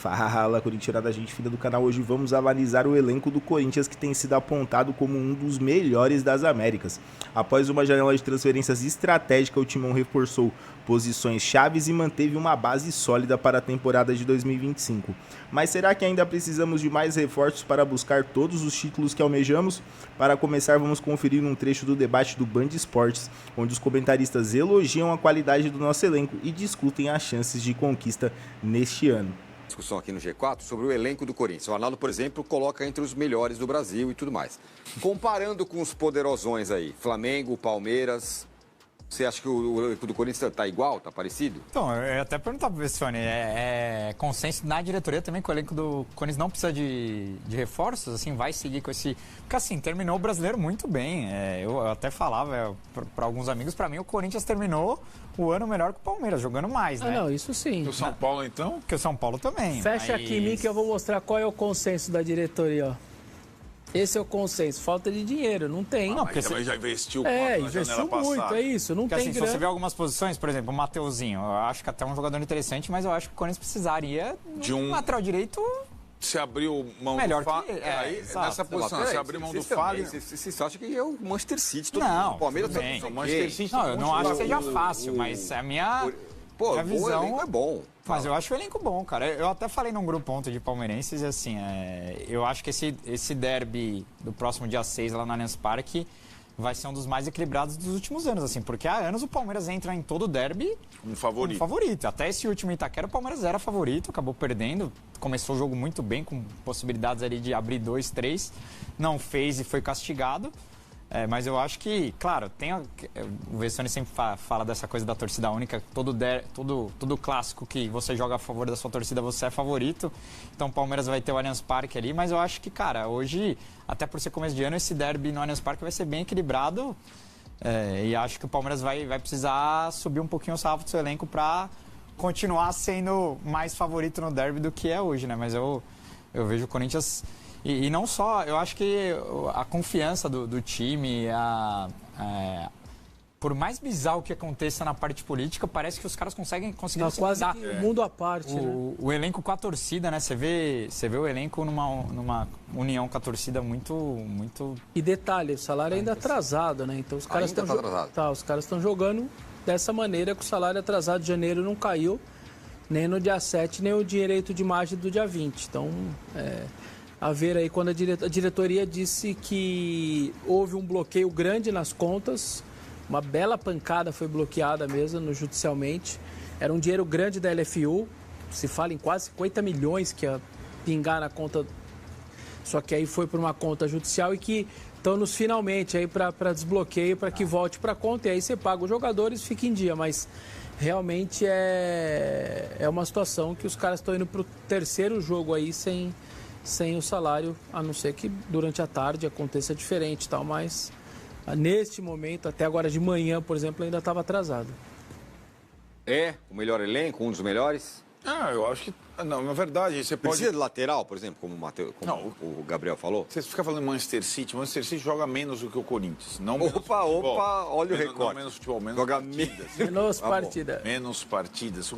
Fala, corintiana, gente fina do canal. Hoje vamos analisar o elenco do Corinthians, que tem sido apontado como um dos melhores das Américas. Após uma janela de transferências estratégica, o Timão reforçou posições chaves e manteve uma base sólida para a temporada de 2025. Mas será que ainda precisamos de mais reforços para buscar todos os títulos que almejamos? Para começar, vamos conferir um trecho do debate do Band Esportes, onde os comentaristas elogiam a qualidade do nosso elenco e discutem as chances de conquista neste ano. Discussão aqui no G4 sobre o elenco do Corinthians. O Arnaldo, por exemplo, coloca entre os melhores do Brasil e tudo mais. Comparando com os poderosões aí, Flamengo, Palmeiras, você acha que o elenco do Corinthians está igual, está parecido? Então, eu ia até perguntar para o Vessione, é consenso na diretoria também que o elenco do Corinthians não precisa de reforços, assim, vai seguir com esse... Porque assim, terminou o brasileiro muito bem, eu até falava para alguns amigos, para mim o Corinthians terminou o ano melhor que o Palmeiras, jogando mais, né? Não, isso sim. O São Paulo, então? Que o São Paulo também. Fecha aqui em mim que eu vou mostrar qual é o consenso da diretoria, ó. Esse é o consenso. Falta de dinheiro, não tem. Não, porque também já investiu investiu muito, é isso, não porque, tem assim, grana. Se você vê algumas posições, por exemplo, o Mateuzinho, eu acho que até um jogador interessante, mas eu acho que o Corinthians precisaria de um lateral direito... Se abriu mão melhor do Fagner, nessa posição, se abriu mão do Fagner... Vocês acham que é o Manchester City? Não, o Palmeiras também. O Manchester City... Não, eu não acho que seja fácil, mas a minha... Pô, a visão... o elenco é bom. Mas eu acho o elenco bom, cara. Eu até falei num grupo ontem de palmeirenses, assim, eu acho que esse derby do próximo dia 6 lá no Allianz Parque vai ser um dos mais equilibrados dos últimos anos, assim, porque há anos o Palmeiras entra em todo derby um favorito. Até esse último Itaquera, o Palmeiras era favorito, acabou perdendo, começou o jogo muito bem, com possibilidades ali de abrir 2, 3, não fez e foi castigado. Mas eu acho que, claro, o Vessione sempre fala dessa coisa da torcida única, todo clássico que você joga a favor da sua torcida, você é favorito. Então o Palmeiras vai ter o Allianz Parque ali, mas eu acho que, cara, hoje, até por ser começo de ano, esse derby no Allianz Parque vai ser bem equilibrado. E acho que o Palmeiras vai precisar subir um pouquinho o sarrafo do seu elenco para continuar sendo mais favorito no derby do que é hoje, né? Mas eu vejo o Corinthians... E não só, eu acho que a confiança do time, por mais bizarro que aconteça na parte política, parece que os caras conseguem se quase mudar. que mundo à parte, o elenco com a torcida, né? Você vê o elenco numa união com a torcida muito... E detalhe, o salário ainda atrasado, né? Então os caras estão jogando dessa maneira, que o salário atrasado de janeiro não caiu, nem no dia 7, nem o direito de margem do dia 20. Então, a ver aí, quando a diretoria disse que houve um bloqueio grande nas contas, uma bela pancada foi bloqueada mesmo judicialmente, era um dinheiro grande da LFU, se fala em quase 50 milhões que ia pingar na conta, só que aí foi para uma conta judicial e que estão nos finalmente aí para desbloqueio, para que volte para a conta, e aí você paga os jogadores e fica em dia, mas realmente é uma situação que os caras estão indo para o terceiro jogo aí sem o salário, a não ser que durante a tarde aconteça diferente e tal, mas neste momento, até agora de manhã, por exemplo, ainda estava atrasado. É o melhor elenco, um dos melhores? Eu acho que... Não, na verdade, você pode... Precisa de lateral, por exemplo, como o Gabriel falou? Você fica falando Manchester City joga menos do que o Corinthians. Não Olha o recorde. Não menos futebol, menos joga partidas. Menos partida. Menos partidas.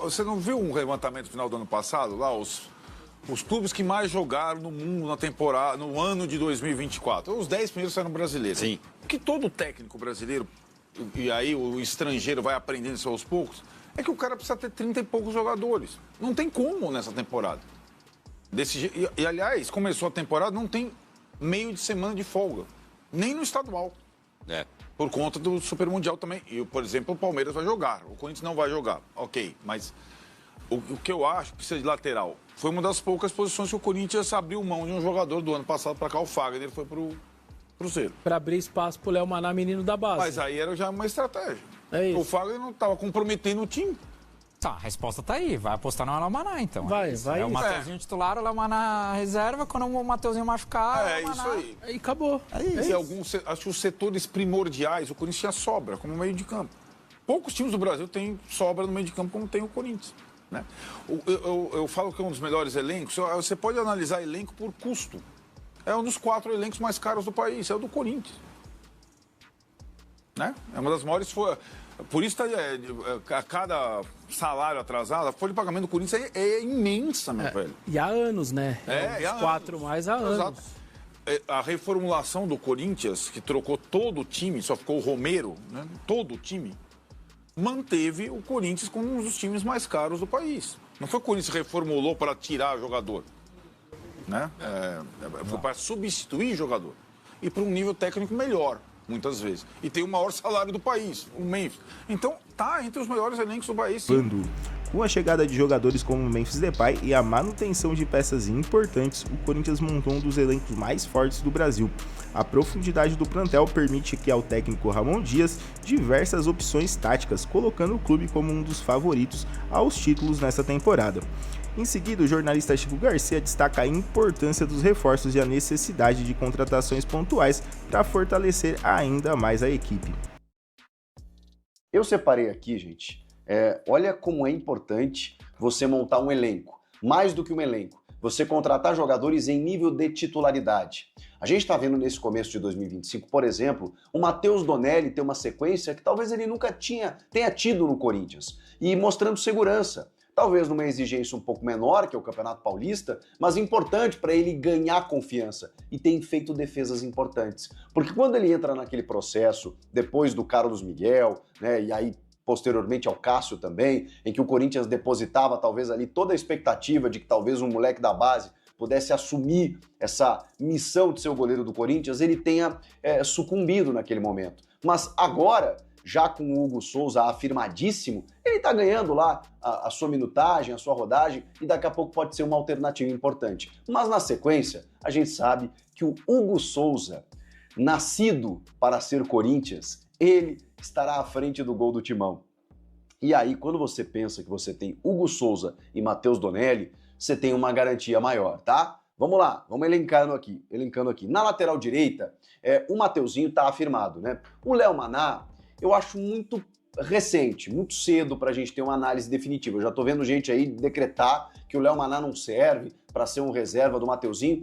Você não viu um levantamento no final do ano passado, lá, os clubes que mais jogaram no mundo na temporada, no ano de 2024. Os 10 primeiros eram brasileiros. Sim. O que todo técnico brasileiro, e aí o estrangeiro vai aprendendo isso aos poucos, é que o cara precisa ter 30 e poucos jogadores. Não tem como nessa temporada. E aliás, começou a temporada, não tem meio de semana de folga. Nem no estadual. Por conta do Super Mundial também. E, por exemplo, o Palmeiras vai jogar. O Corinthians não vai jogar. Ok, mas... O que eu acho que precisa de lateral foi uma das poucas posições que o Corinthians abriu mão de um jogador do ano passado para cá, o Fagner, foi pro Cruzeiro. Para abrir espaço pro Léo Maná, menino da base. Mas aí era já uma estratégia. É isso. O Fagner não estava comprometendo o time. Tá, a resposta tá aí, vai apostar no Léo Maná, então. Vai. O Mateuzinho titular, o Léo Maná reserva, quando o Mateuzinho machucar... Isso aí. Aí acabou. Acho que os setores primordiais, o Corinthians tinha sobra, como meio de campo. Poucos times do Brasil têm sobra no meio de campo, como tem o Corinthians. Né? Eu falo que é um dos melhores elencos. Você pode analisar elenco por custo. É um dos 4 elencos mais caros do país, é o do Corinthians. Né? É uma das maiores. Por isso, a cada salário atrasado, a folha de pagamento do Corinthians é imensa, meu velho. E há anos, né? Há 4 anos. mais há anos. Exato. A reformulação do Corinthians, que trocou todo o time, só ficou o Romero, né? Todo o time, manteve o Corinthians como um dos times mais caros do país. Não foi o Corinthians que reformulou para tirar jogador, né? Foi para substituir jogador e para um nível técnico melhor, muitas vezes. E tem o maior salário do país, o Memphis. Então, tá entre os melhores elencos do país, sim. Com a chegada de jogadores como Memphis Depay e a manutenção de peças importantes, o Corinthians montou um dos elencos mais fortes do Brasil. A profundidade do plantel permite que ao técnico Ramon Dias diversas opções táticas, colocando o clube como um dos favoritos aos títulos nessa temporada. Em seguida, o jornalista Chico Garcia destaca a importância dos reforços e a necessidade de contratações pontuais para fortalecer ainda mais a equipe. Eu separei aqui, gente, olha como é importante você montar um elenco. Mais do que um elenco, você contratar jogadores em nível de titularidade. A gente está vendo nesse começo de 2025, por exemplo, o Matheus Donelli ter uma sequência que talvez ele nunca tenha tido no Corinthians, e mostrando segurança. Talvez numa exigência um pouco menor, que é o Campeonato Paulista, mas importante para ele ganhar confiança, e tem feito defesas importantes. Porque quando ele entra naquele processo, depois do Carlos Miguel, né, e aí posteriormente ao Cássio também, em que o Corinthians depositava talvez ali toda a expectativa de que talvez um moleque da base pudesse assumir essa missão de ser o goleiro do Corinthians, ele tenha sucumbido naquele momento. Mas agora, já com o Hugo Souza afirmadíssimo, ele tá ganhando lá a sua minutagem, a sua rodagem, e daqui a pouco pode ser uma alternativa importante. Mas na sequência, a gente sabe que o Hugo Souza, nascido para ser Corinthians, ele estará à frente do gol do Timão. E aí, quando você pensa que você tem Hugo Souza e Matheus Donelli, você tem uma garantia maior, tá? Vamos lá, vamos elencando aqui. Na lateral direita, o Mateuzinho tá afirmado, né? O Léo Maná, eu acho muito recente, muito cedo pra gente ter uma análise definitiva. Eu já tô vendo gente aí decretar que o Léo Maná não serve para ser um reserva do Mateuzinho.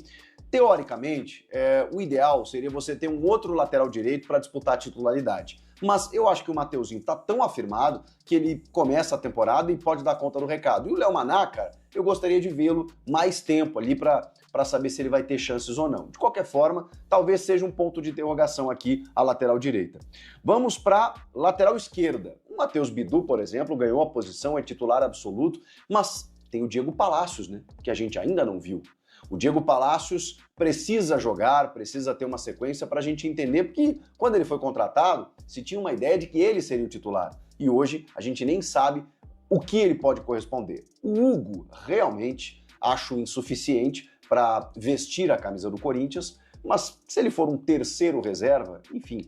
Teoricamente, o ideal seria você ter um outro lateral direito para disputar a titularidade. Mas eu acho que o Mateuzinho tá tão afirmado que ele começa a temporada e pode dar conta do recado. E o Léo Maná, cara, eu gostaria de vê-lo mais tempo ali para saber se ele vai ter chances ou não. De qualquer forma, talvez seja um ponto de interrogação aqui a lateral direita. Vamos para lateral esquerda. O Matheus Bidu, por exemplo, ganhou a posição, é titular absoluto, mas tem o Diego Palacios, né, que a gente ainda não viu. O Diego Palacios precisa jogar, precisa ter uma sequência para a gente entender, porque quando ele foi contratado, se tinha uma ideia de que ele seria o titular. E hoje a gente nem sabe o que ele pode corresponder. O Hugo, realmente, acho insuficiente para vestir a camisa do Corinthians, mas se ele for um terceiro reserva, enfim,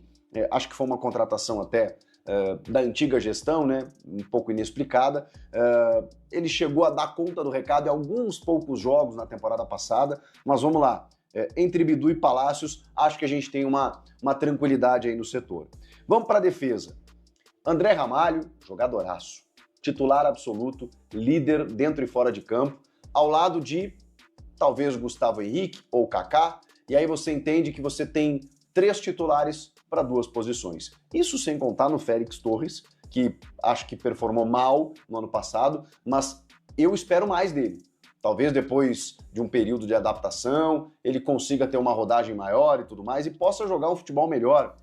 acho que foi uma contratação até da antiga gestão, né, um pouco inexplicada. Ele chegou a dar conta do recado em alguns poucos jogos na temporada passada, mas vamos lá, entre Bidu e Palacios, acho que a gente tem uma tranquilidade aí no setor. Vamos para a defesa. André Ramalho, jogadoraço, titular absoluto, líder dentro e fora de campo, ao lado de talvez Gustavo Henrique ou Kaká, e aí você entende que você tem 3 titulares para 2 posições. Isso sem contar no Félix Torres, que acho que performou mal no ano passado, mas eu espero mais dele. Talvez depois de um período de adaptação, ele consiga ter uma rodagem maior e tudo mais, e possa jogar um futebol melhor.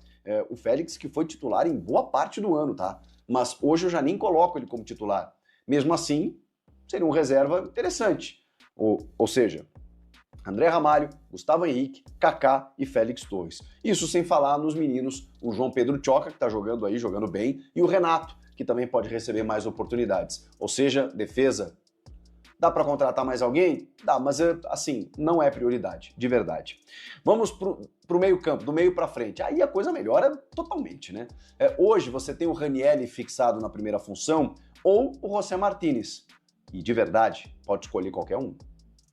O Félix, que foi titular em boa parte do ano, tá? Mas hoje eu já nem coloco ele como titular. Mesmo assim, seria um reserva interessante. Ou seja, André Ramalho, Gustavo Henrique, Kaká e Félix Torres. Isso sem falar nos meninos, o João Pedro Tchoca, que está jogando aí, jogando bem, e o Renato, que também pode receber mais oportunidades. Ou seja, defesa, dá para contratar mais alguém? Dá, mas assim, não é prioridade, de verdade. Vamos pro meio campo, do meio para frente. Aí a coisa melhora totalmente, né? Hoje você tem o Ranieri fixado na primeira função ou o José Martínez. E de verdade, pode escolher qualquer um.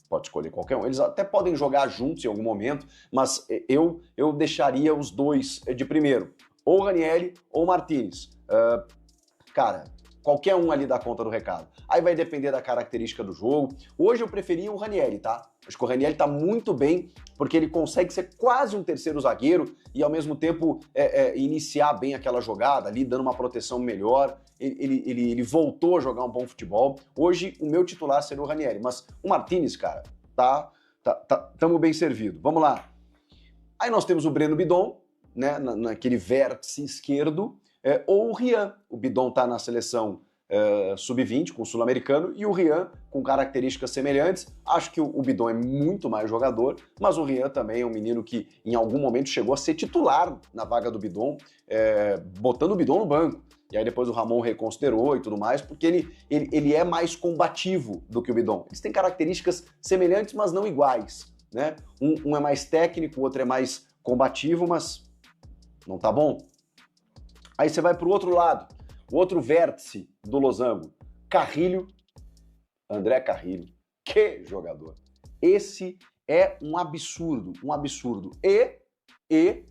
Pode escolher qualquer um. Eles até podem jogar juntos em algum momento, mas eu deixaria os dois de primeiro. Ou Ranieri ou Martínez. Cara, Qualquer um ali dá conta do recado. Aí vai depender da característica do jogo. Hoje eu preferia o Ranieri, tá? Acho que o Ranieri tá muito bem, porque ele consegue ser quase um terceiro zagueiro e ao mesmo tempo iniciar bem aquela jogada ali, dando uma proteção melhor. Ele voltou a jogar um bom futebol. Hoje o meu titular seria o Ranieri, mas o Martínez, cara, tamo bem servido. Vamos lá. Aí nós temos o Breno Bidon, né, naquele vértice esquerdo, ou o Rian. O Bidon tá na seleção sub-20 com o sul-americano e o Rian com características semelhantes. Acho que o Bidon é muito mais jogador, mas o Rian também é um menino que em algum momento chegou a ser titular na vaga do Bidon, botando o Bidon no banco. E aí depois o Ramon reconsiderou e tudo mais, porque ele é mais combativo do que o Bidon. Eles têm características semelhantes, mas não iguais, né? Um é mais técnico, o outro é mais combativo, mas não tá bom. Aí você vai pro outro lado, o outro vértice do losango, Carrilho, André Carrilho. Que jogador! Esse é um absurdo, um absurdo. E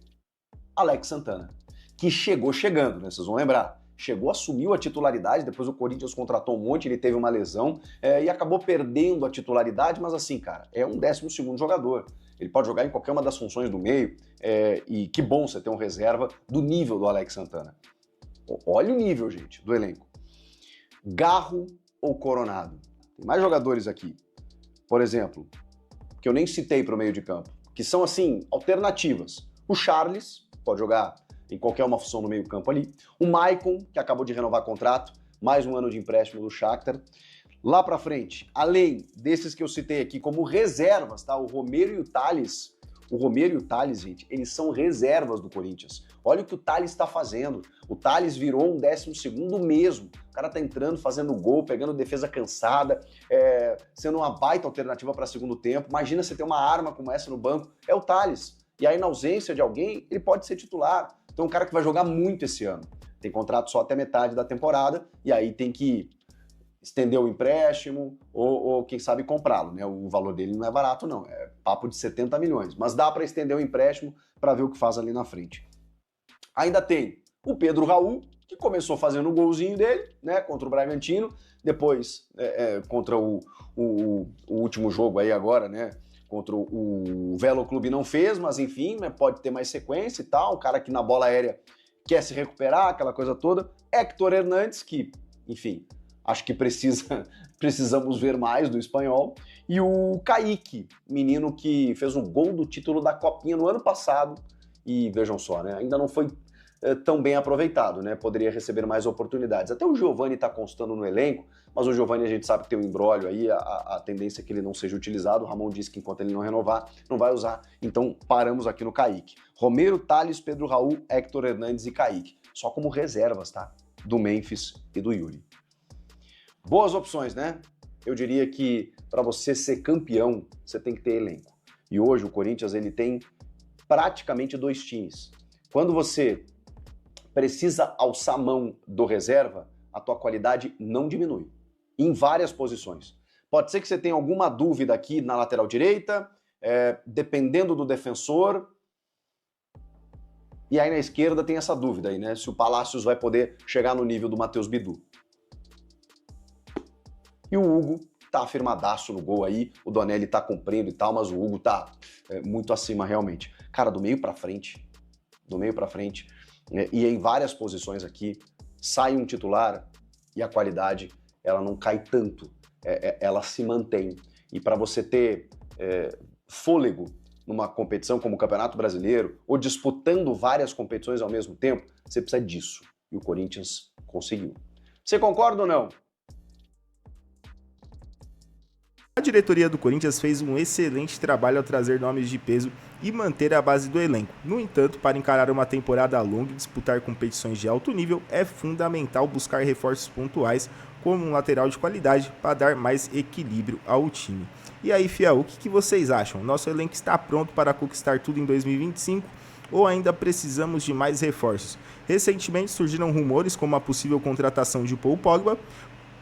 Alex Santana, que chegou chegando, né? Vocês vão lembrar. Chegou, assumiu a titularidade, depois o Corinthians contratou um monte, ele teve uma lesão e acabou perdendo a titularidade, mas assim, cara, é um 12º jogador. Ele pode jogar em qualquer uma das funções do meio e que bom você ter um reserva do nível do Alex Santana. Olha o nível, gente, do elenco. Garro ou Coronado? Tem mais jogadores aqui. Por exemplo, que eu nem citei para o meio de campo, que são, assim, alternativas. O Charles pode jogar em qualquer uma função no meio campo ali. O Maicon, que acabou de renovar contrato, mais um ano de empréstimo do Shakhtar. Lá pra frente, além desses que eu citei aqui como reservas, tá? O Romero e o Tales. O Romero e o Tales, gente, eles são reservas do Corinthians. Olha o que o Tales está fazendo. O Tales virou um 12º mesmo. O cara tá entrando, fazendo gol, pegando defesa cansada, sendo uma baita alternativa para segundo tempo. Imagina você ter uma arma como essa no banco. É o Tales. E aí, na ausência de alguém, ele pode ser titular. Então, um cara que vai jogar muito esse ano. Tem contrato só até metade da temporada, e aí tem que estender o empréstimo ou quem sabe, comprá-lo, né? O valor dele não é barato, não. É papo de 70 milhões. Mas dá para estender o empréstimo para ver o que faz ali na frente. Ainda tem o Pedro Raul, que começou fazendo o golzinho dele, né? Contra o Bragantino. Depois, contra o último jogo aí agora, né? Contra o Velo Clube não fez, mas enfim, né, pode ter mais sequência e tal. Um cara que na bola aérea quer se recuperar, aquela coisa toda. Héctor Hernandes, que, enfim, acho que precisamos ver mais do espanhol. E o Kaique, menino que fez o gol do título da Copinha no ano passado. E vejam só, né, ainda não foi tão bem aproveitado, né? Poderia receber mais oportunidades. Até o Giovani está constando no elenco, mas o Giovani a gente sabe que tem um imbróglio aí, a tendência é que ele não seja utilizado. O Ramon disse que enquanto ele não renovar, não vai usar. Então paramos aqui no Kaique. Romero, Tales, Pedro Raul, Héctor Hernandes e Kaique. Só como reservas, tá? Do Memphis e do Yuri. Boas opções, né? Eu diria que para você ser campeão, você tem que ter elenco. E hoje o Corinthians ele tem praticamente 2 times. Quando você precisa alçar a mão do reserva, a tua qualidade não diminui. Em várias posições. Pode ser que você tenha alguma dúvida aqui na lateral direita, dependendo do defensor. E aí na esquerda tem essa dúvida aí, né? Se o Palácios vai poder chegar no nível do Matheus Bidu. E o Hugo tá afirmadaço no gol aí, o Donelli tá cumprindo e tal, mas o Hugo tá muito acima realmente. Cara, do meio pra frente, e em várias posições aqui, sai um titular e a qualidade, ela não cai tanto, ela se mantém. E para você ter fôlego numa competição como o Campeonato Brasileiro, ou disputando várias competições ao mesmo tempo, você precisa disso. E o Corinthians conseguiu. Você concorda ou não? A diretoria do Corinthians fez um excelente trabalho ao trazer nomes de peso e manter a base do elenco. No entanto, para encarar uma temporada longa e disputar competições de alto nível, é fundamental buscar reforços pontuais, como um lateral de qualidade, para dar mais equilíbrio ao time. E aí, fiel, o que vocês acham? Nosso elenco está pronto para conquistar tudo em 2025 ou ainda precisamos de mais reforços? Recentemente surgiram rumores como a possível contratação de Paul Pogba,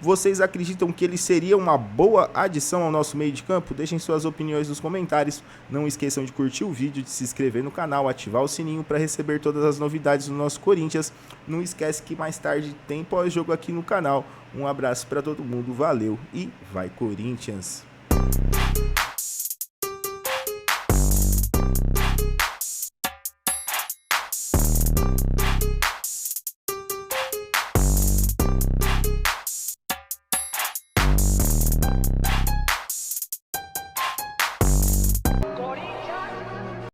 Vocês acreditam que ele seria uma boa adição ao nosso meio de campo? Deixem suas opiniões nos comentários. Não esqueçam de curtir o vídeo, de se inscrever no canal, ativar o sininho para receber todas as novidades do nosso Corinthians. Não esquece que mais tarde tem pós-jogo aqui no canal. Um abraço para todo mundo, valeu e vai Corinthians!